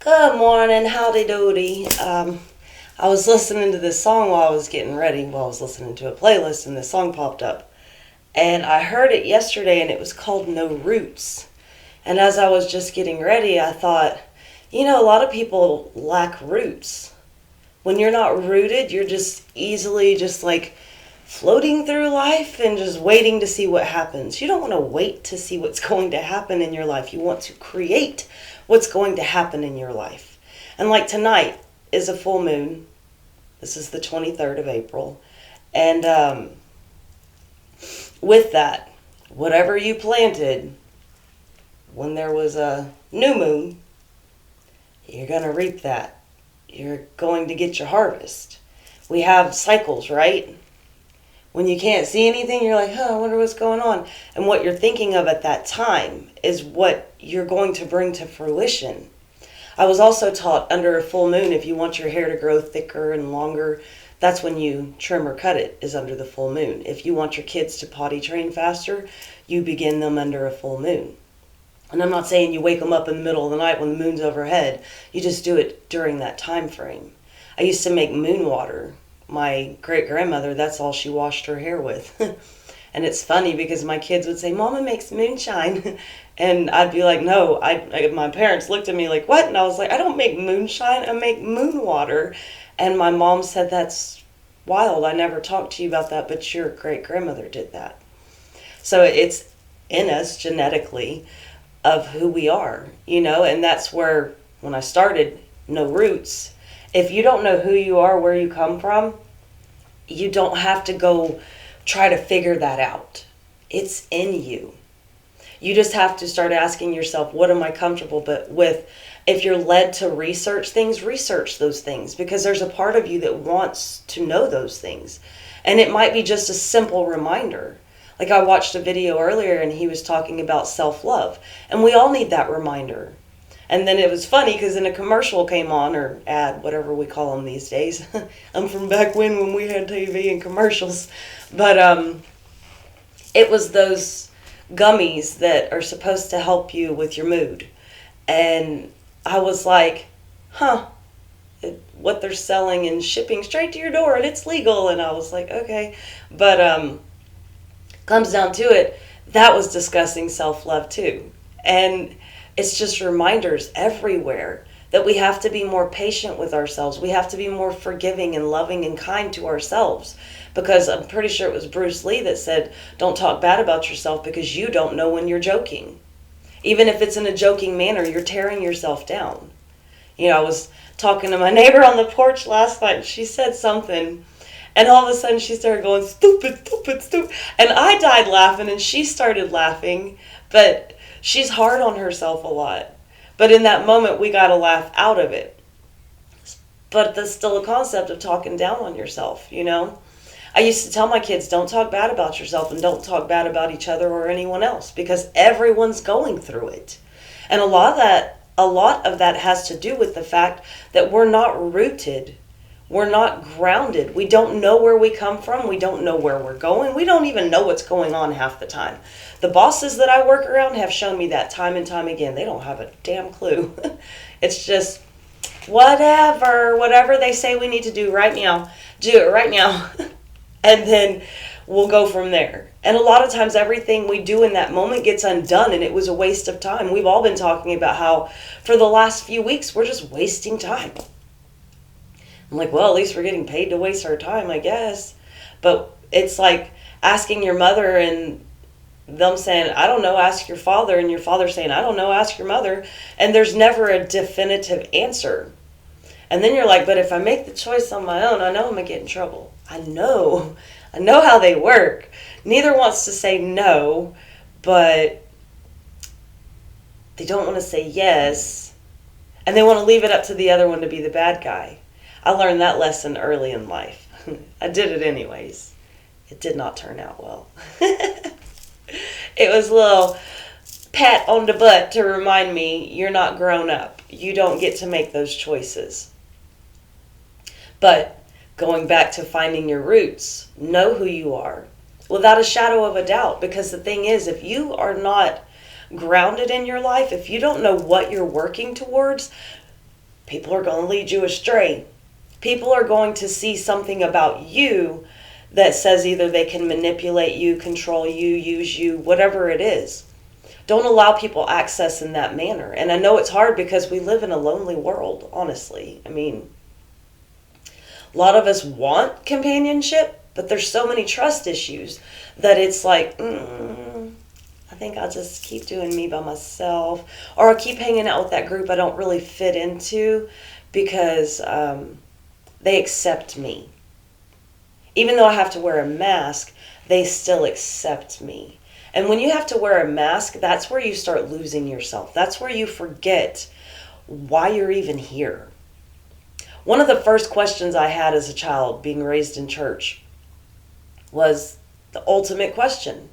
Good morning, howdy doody. I was listening to this song while I was getting ready. While I was listening to a playlist, and this song popped up. And I heard it yesterday, and it was called No Roots. And as I was just getting ready, I thought, a lot of people lack roots. When you're not rooted, you're just easily just like floating through life and just waiting to see what happens. You don't want to wait to see what's going to happen in your life. You want to create what's going to happen in your life. And like tonight is a full moon. This is the 23rd of April. And with that, whatever you planted when there was a new moon, you're going to reap that. You're going to get your harvest. We have cycles, right? When you can't see anything, you're like, I wonder what's going on. And what you're thinking of at that time is what you're going to bring to fruition. I was also taught under a full moon, if you want your hair to grow thicker and longer, that's when you trim or cut it, is under the full moon. If you want your kids to potty train faster, you begin them under a full moon. And I'm not saying you wake them up in the middle of the night when the moon's overhead. You just do it during that time frame. I used to make moon water. My great-grandmother, that's all she washed her hair with. And it's funny because my kids would say, Mama makes moonshine. And I'd be like, no. My parents looked at me like, what? And I was like, I don't make moonshine. I make moon water. And my mom said, that's wild. I never talked to you about that, but your great-grandmother did that. So it's in us genetically of who we are, and that's where, when I started No Roots, if you don't know who you are, where you come from, you don't have to go try to figure that out. It's in you. You just have to start asking yourself, what am I comfortable with? If you're led to research things, research those things, because there's a part of you that wants to know those things. And it might be just a simple reminder. Like I watched a video earlier and he was talking about self-love. And we all need that reminder. And then it was funny because then a commercial came on, or ad, whatever we call them these days. I'm from back when we had TV and commercials. But it was those gummies that are supposed to help you with your mood. And I was like, what they're selling and shipping straight to your door and it's legal. And I was like, okay. But comes down to it, that was discussing self-love too. And it's just reminders everywhere that we have to be more patient with ourselves. We have to be more forgiving and loving and kind to ourselves. Because I'm pretty sure it was Bruce Lee that said, don't talk bad about yourself because you don't know when you're joking. Even if it's in a joking manner, you're tearing yourself down. I was talking to my neighbor on the porch last night and she said something. And all of a sudden she started going, stupid, stupid, stupid. And I died laughing and she started laughing. But she's hard on herself a lot. But in that moment, we got to laugh out of it. But there's still a concept of talking down on yourself, I used to tell my kids, don't talk bad about yourself and don't talk bad about each other or anyone else because everyone's going through it. And a lot of that has to do with the fact that we're not rooted. We're not grounded. We don't know where we come from. We don't know where we're going. We don't even know what's going on half the time. The bosses that I work around have shown me that time and time again. They don't have a damn clue. It's just whatever they say we need to do right now, do it right now. And then we'll go from there. And a lot of times everything we do in that moment gets undone and it was a waste of time. We've all been talking about how for the last few weeks we're just wasting time. I'm like, well, at least we're getting paid to waste our time, I guess. But it's like asking your mother and them saying, I don't know, ask your father. And your father saying, I don't know, ask your mother. And there's never a definitive answer. And then you're like, but if I make the choice on my own, I know I'm going to get in trouble. I know how they work. Neither wants to say no, but they don't want to say yes. And they want to leave it up to the other one to be the bad guy. I learned that lesson early in life. I did it anyways. It did not turn out well. It was a little pat on the butt to remind me, you're not grown up. You don't get to make those choices. But going back to finding your roots, know who you are without a shadow of a doubt. Because the thing is, if you are not grounded in your life, if you don't know what you're working towards, People are going to lead you astray. People are going to see something about you that says either they can manipulate you, control you, use you, whatever it is. Don't allow people access in that manner. And I know it's hard because we live in a lonely world, honestly. I mean, a lot of us want companionship, but there's so many trust issues that it's like, I think I'll just keep doing me by myself. Or I'll keep hanging out with that group I don't really fit into because they accept me. Even though I have to wear a mask, they still accept me. And when you have to wear a mask, that's where you start losing yourself. That's where you forget why you're even here. One of the first questions I had as a child being raised in church was the ultimate question.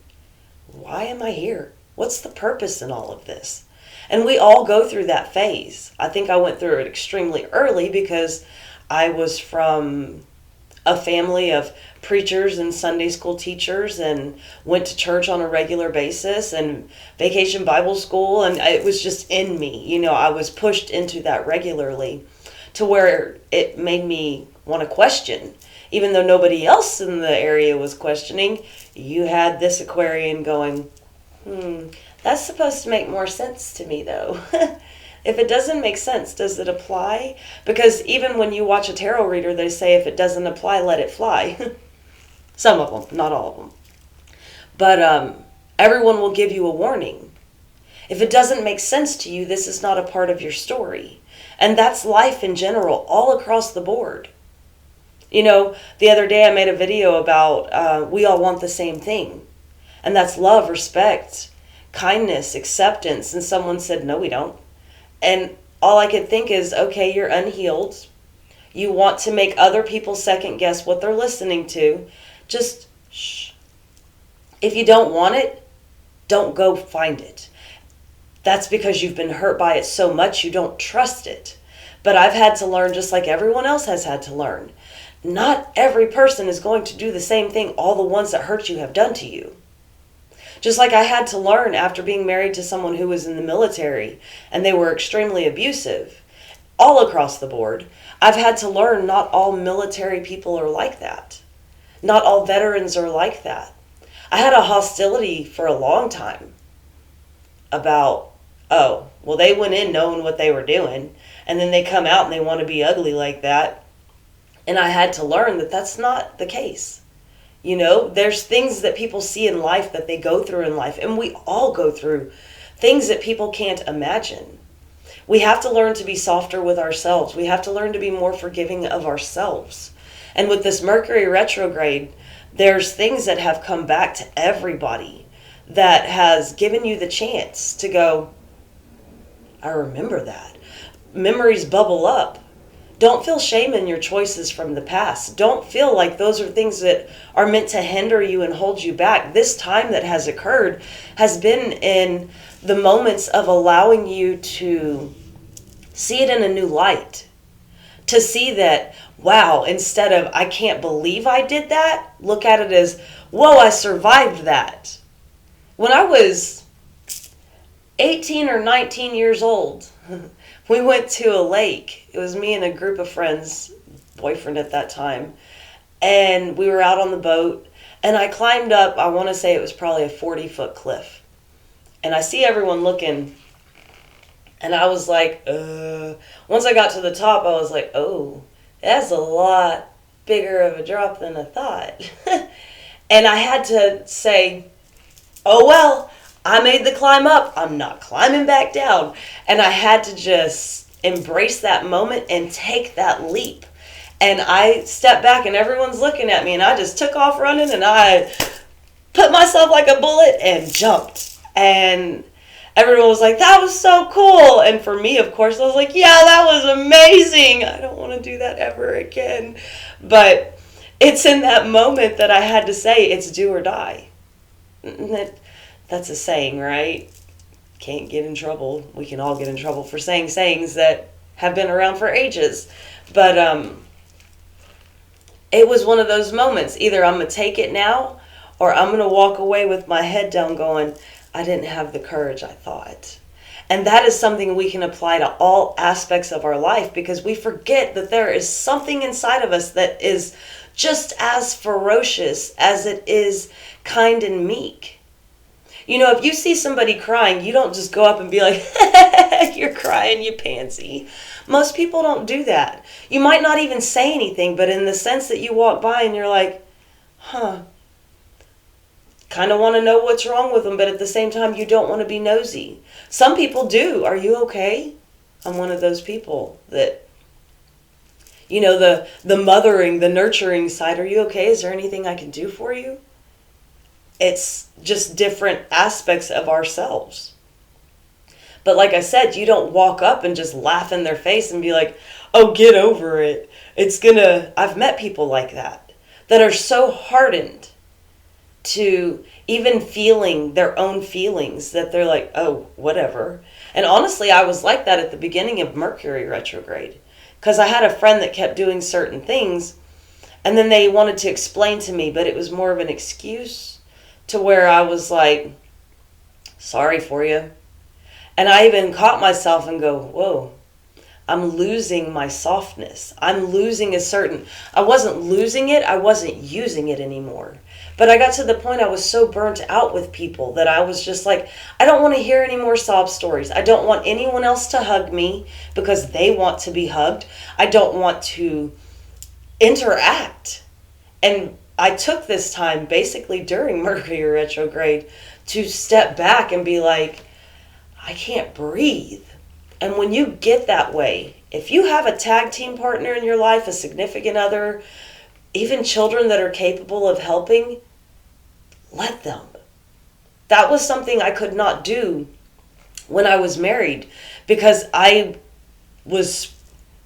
Why am I here? What's the purpose in all of this? And we all go through that phase. I think I went through it extremely early because I was from a family of preachers and Sunday school teachers and went to church on a regular basis and vacation Bible school, and it was just in me. You know, I was pushed into that regularly to where it made me want to question. Even though nobody else in the area was questioning, you had this Aquarian going, that's supposed to make more sense to me though. If it doesn't make sense, does it apply? Because even when you watch a tarot reader, they say if it doesn't apply, let it fly. Some of them, not all of them. But everyone will give you a warning. If it doesn't make sense to you, this is not a part of your story. And that's life in general, all across the board. You know, the other day I made a video about we all want the same thing. And that's love, respect, kindness, acceptance. And someone said, no, we don't. And all I could think is, okay, you're unhealed. You want to make other people second guess what they're listening to. Just shh. If you don't want it, don't go find it. That's because you've been hurt by it so much you don't trust it. But I've had to learn, just like everyone else has had to learn. Not every person is going to do the same thing all the ones that hurt you have done to you. Just like I had to learn after being married to someone who was in the military and they were extremely abusive, all across the board, I've had to learn not all military people are like that. Not all veterans are like that. I had a hostility for a long time about, oh, well, they went in knowing what they were doing, and then they come out and they want to be ugly like that. And I had to learn that that's not the case. You know, there's things that people see in life that they go through in life, and we all go through things that people can't imagine. We have to learn to be softer with ourselves. We have to learn to be more forgiving of ourselves. And with this Mercury retrograde, there's things that have come back to everybody that has given you the chance to go, I remember that. Memories bubble up. Don't feel shame in your choices from the past. Don't feel like those are things that are meant to hinder you and hold you back. This time that has occurred has been in the moments of allowing you to see it in a new light. To see that, wow, instead of, I can't believe I did that, look at it as, whoa, I survived that. When I was 18 or 19 years old, we went to a lake. It was me and a group of friends, boyfriend at that time, and we were out on the boat, and I climbed up, I want to say it was probably a 40-foot cliff, and I see everyone looking, and I was like, once I got to the top, I was like, oh, that's a lot bigger of a drop than I thought. And I had to say, oh well, I made the climb up. I'm not climbing back down. And I had to just embrace that moment and take that leap. And I stepped back and everyone's looking at me and I just took off running and I put myself like a bullet and jumped. And everyone was like, that was so cool. And for me, of course, I was like, yeah, that was amazing. I don't want to do that ever again. But it's in that moment that I had to say it's do or die. That's a saying, right? Can't get in trouble. We can all get in trouble for saying sayings that have been around for ages. But it was one of those moments. Either I'm going to take it now or I'm going to walk away with my head down going, I didn't have the courage I thought. And that is something we can apply to all aspects of our life, because we forget that there is something inside of us that is just as ferocious as it is kind and meek. You know, if you see somebody crying, you don't just go up and be like, you're crying, you pansy. Most people don't do that. You might not even say anything, but in the sense that you walk by and you're like, huh, kind of want to know what's wrong with them, but at the same time, you don't want to be nosy. Some people do. Are you okay? I'm one of those people that, you know, the mothering, the nurturing side. Are you okay? Is there anything I can do for you? It's just different aspects of ourselves. But like I said, you don't walk up and just laugh in their face and be like, oh, get over it. I've met people like that are so hardened to even feeling their own feelings that they're like, oh, whatever. And honestly, I was like that at the beginning of Mercury retrograde, because I had a friend that kept doing certain things, and then they wanted to explain to me, but it was more of an excuse, to where I was like, sorry for you. And I even caught myself and go, whoa, I'm losing my softness. I'm losing I wasn't losing it, I wasn't using it anymore. But I got to the point I was so burnt out with people that I was just like, I don't want to hear any more sob stories. I don't want anyone else to hug me because they want to be hugged. I don't want to interact. And I took this time basically during Mercury retrograde to step back and be like, I can't breathe. And when you get that way, if you have a tag team partner in your life, a significant other, even children that are capable of helping, let them. That was something I could not do when I was married, because I was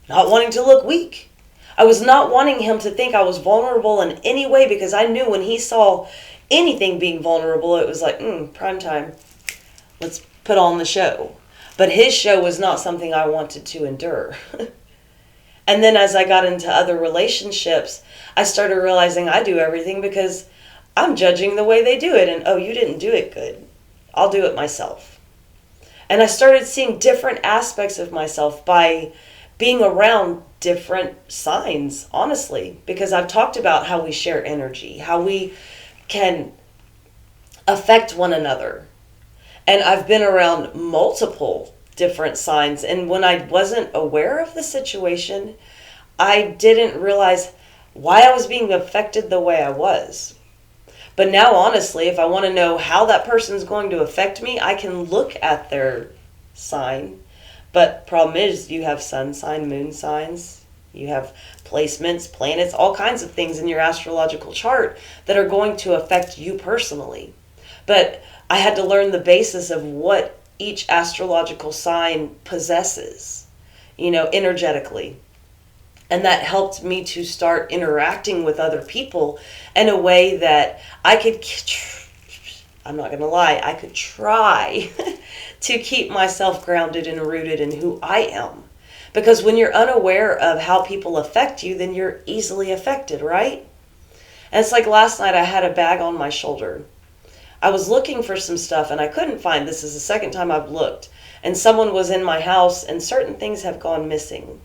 not wanting to look weak. I was not wanting him to think I was vulnerable in any way, because I knew when he saw anything being vulnerable, it was like, prime time. Let's put on the show. But his show was not something I wanted to endure. And then as I got into other relationships, I started realizing I do everything because I'm judging the way they do it. And, oh, you didn't do it good. I'll do it myself. And I started seeing different aspects of myself by being around different signs, honestly, because I've talked about how we share energy, how we can affect one another. And I've been around multiple different signs. And when I wasn't aware of the situation, I didn't realize why I was being affected the way I was. But now, honestly, if I want to know how that person's going to affect me, I can look at their sign. But problem is, you have sun sign, moon signs, you have placements, planets, all kinds of things in your astrological chart that are going to affect you personally. But I had to learn the basis of what each astrological sign possesses, energetically. And that helped me to start interacting with other people in a way that I could, I'm not going to lie, I could try to keep myself grounded and rooted in who I am. Because when you're unaware of how people affect you, then you're easily affected, right? And it's like last night I had a bag on my shoulder. I was looking for some stuff and I couldn't find. This is the second time I've looked. And someone was in my house and certain things have gone missing.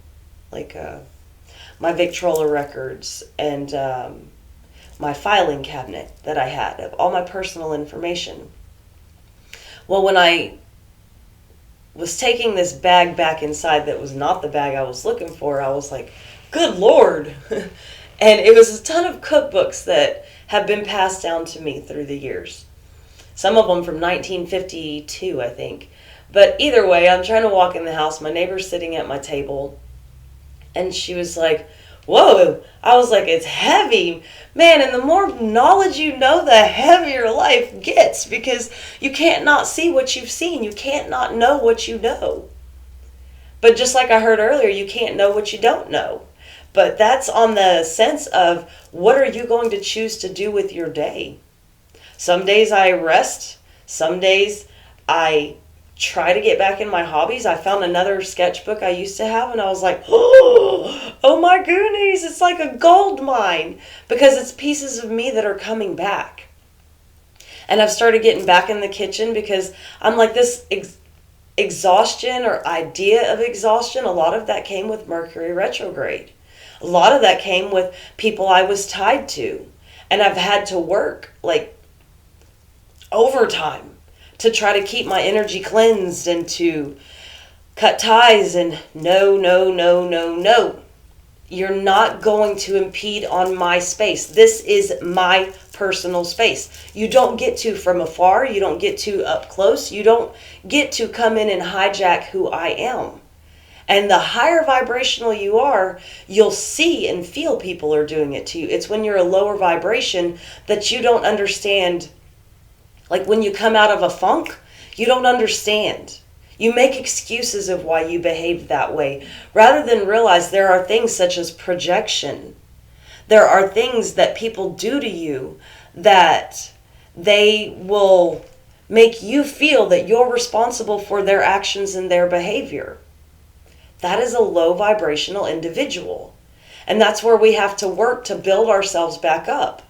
Like my Victrola records and my filing cabinet that I had of all my personal information. Well, when I was taking this bag back inside that was not the bag I was looking for, I was like, good Lord. And it was a ton of cookbooks that have been passed down to me through the years. Some of them from 1952, I think. But either way, I'm trying to walk in the house. My neighbor's sitting at my table. And she was like, whoa. I was like, it's heavy. Man, and the more knowledge you know, the heavier life gets. Because you can't not see what you've seen. You can't not know what you know. But just like I heard earlier, you can't know what you don't know. But that's on the sense of what are you going to choose to do with your day? Some days I rest. Some days I try to get back in my hobbies. I found another sketchbook I used to have and I was like, oh my goodness, it's like a gold mine because it's pieces of me that are coming back. And I've started getting back in the kitchen because I'm like, this exhaustion or idea of exhaustion, a lot of that came with Mercury retrograde. A lot of that came with people I was tied to. And I've had to work like overtime to try to keep my energy cleansed and to cut ties. And no, no, no, no, no. You're not going to impede on my space. This is my personal space. You don't get to from afar. You don't get to up close. You don't get to come in and hijack who I am. And the higher vibrational you are, you'll see and feel people are doing it to you. It's when you're a lower vibration that you don't understand. Like when you come out of a funk, you don't understand. You make excuses of why you behave that way, rather than realize there are things such as projection. There are things that people do to you that they will make you feel that you're responsible for their actions and their behavior. That is a low vibrational individual. And that's where we have to work to build ourselves back up.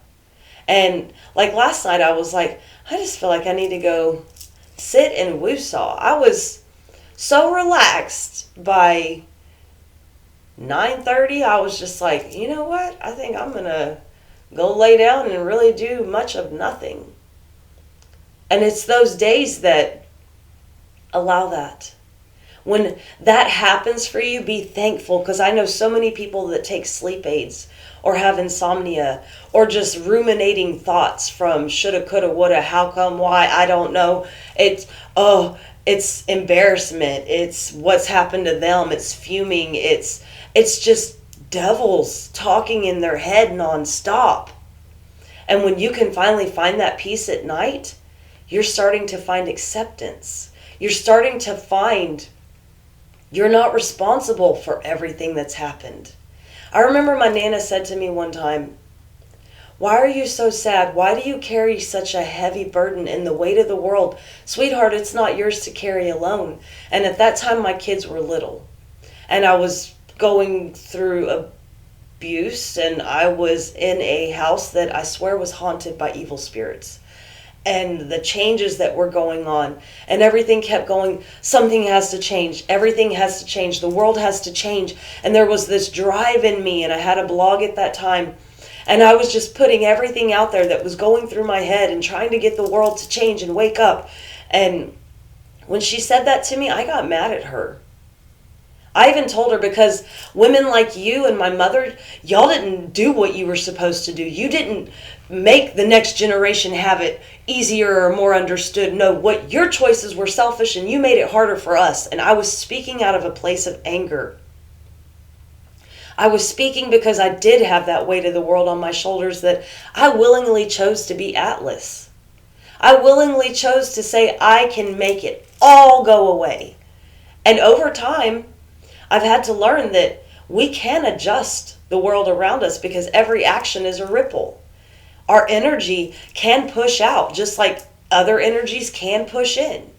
And like last night, I was like, I just feel like I need to go sit and woosaw. I was so relaxed by 9:30. I was just like, you know what? I think I'm going to go lay down and really do much of nothing. And it's those days that allow that. When that happens for you, be thankful, because I know so many people that take sleep aids or have insomnia or just ruminating thoughts from shoulda, coulda, woulda, how come, why, I don't know. It's embarrassment. It's what's happened to them. It's fuming. It's just devils talking in their head nonstop. And when you can finally find that peace at night, you're starting to find acceptance. You're starting to find you're not responsible for everything that's happened. I remember my Nana said to me one time, "Why are you so sad? Why do you carry such a heavy burden in the weight of the world? Sweetheart, it's not yours to carry alone." And at that time, my kids were little. And I was going through abuse, and I was in a house that I swear was haunted by evil spirits. And the changes that were going on, and everything kept going, something has to change, everything has to change, the world has to change. And there was this drive in me, and I had a blog at that time, and I was just putting everything out there that was going through my head and trying to get the world to change and wake up. And when she said that to me, I got mad at her. I even told her, because women like you and my mother, y'all didn't do what you were supposed to do. You didn't make the next generation have it easier or more understood. No, what your choices were selfish, and you made it harder for us. And I was speaking out of a place of anger. I was speaking because I did have that weight of the world on my shoulders, that I willingly chose to be Atlas. I willingly chose to say, I can make it all go away. And over time, I've had to learn that we can adjust the world around us, because every action is a ripple. Our energy can push out just like other energies can push in.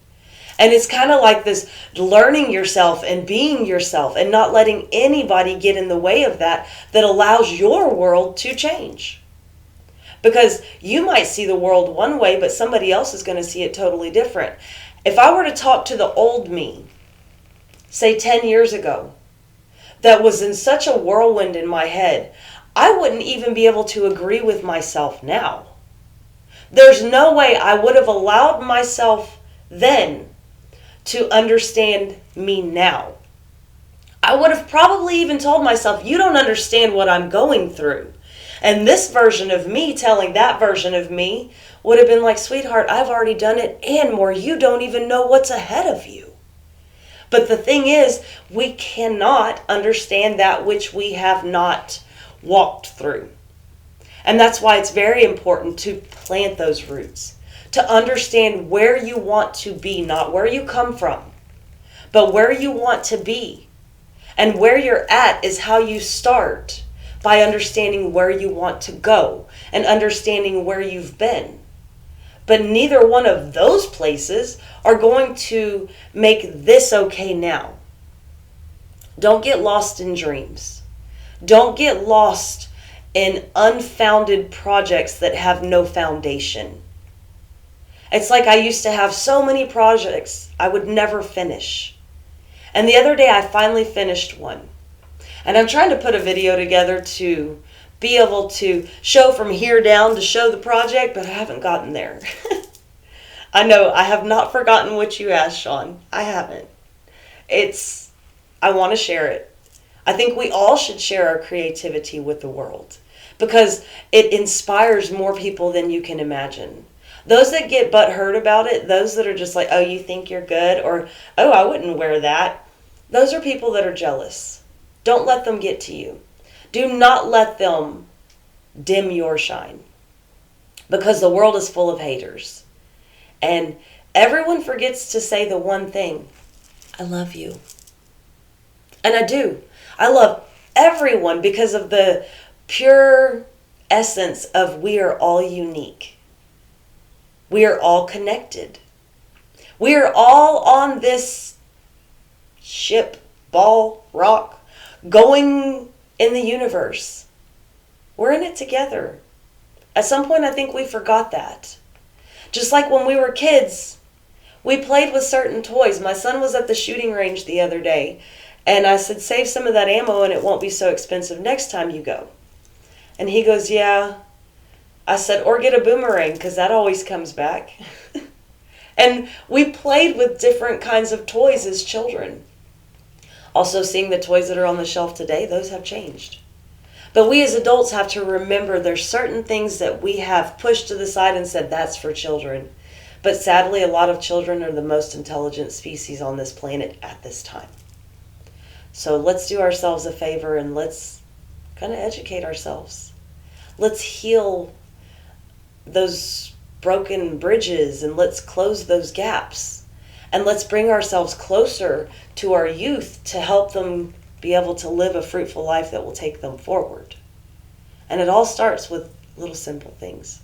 And it's kind of like this learning yourself and being yourself and not letting anybody get in the way of that allows your world to change. Because you might see the world one way, but somebody else is going to see it totally different. If I were to talk to the old me, say 10 years ago, that was in such a whirlwind in my head, I wouldn't even be able to agree with myself now. There's no way I would have allowed myself then to understand me now. I would have probably even told myself, you don't understand what I'm going through. And this version of me telling that version of me would have been like, sweetheart, I've already done it and more. You don't even know what's ahead of you. But the thing is, we cannot understand that which we have not walked through. And that's why it's very important to plant those roots, to understand where you want to be, not where you come from, but where you want to be. And where you're at is how you start, by understanding where you want to go and understanding where you've been. But neither one of those places are going to make this okay now. Don't get lost in dreams. Don't get lost in unfounded projects that have no foundation. It's like I used to have so many projects I would never finish. And the other day I finally finished one. And I'm trying to put a video together to be able to show from here down to show the project, but I haven't gotten there. I know, I have not forgotten what you asked, Sean. I haven't. I want to share it. I think we all should share our creativity with the world because it inspires more people than you can imagine. Those that get butthurt about it, those that are just like, oh, you think you're good, or, oh, I wouldn't wear that, those are people that are jealous. Don't let them get to you. Do not let them dim your shine because the world is full of haters. And everyone forgets to say the one thing, I love you. And I do. I love everyone because of the pure essence of we are all unique. We are all connected. We are all on this ship, ball, rock, going in the universe. We're in it together. At some point, I think we forgot that. Just like when we were kids, we played with certain toys. My son was at the shooting range the other day, and I said, save some of that ammo and it won't be so expensive next time you go. And he goes, yeah. I said, or get a boomerang, because that always comes back. And we played with different kinds of toys as children. Also, seeing the toys that are on the shelf today, those have changed. But we as adults have to remember there's certain things that we have pushed to the side and said, that's for children. But sadly, a lot of children are the most intelligent species on this planet at this time. So let's do ourselves a favor and let's kind of educate ourselves. Let's heal those broken bridges and let's close those gaps. And let's bring ourselves closer to our youth to help them be able to live a fruitful life that will take them forward. And it all starts with little simple things.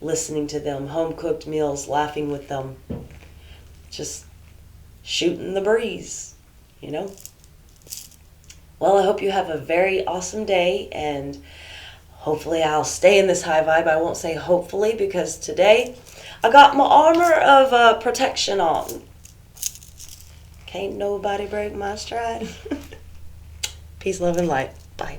Listening to them, home-cooked meals, laughing with them, just shooting the breeze, you know? Well, I hope you have a very awesome day, and hopefully I'll stay in this high vibe. I won't say hopefully, because today I got my armor of protection on. Can't nobody break my stride. Peace, love, and light. Bye.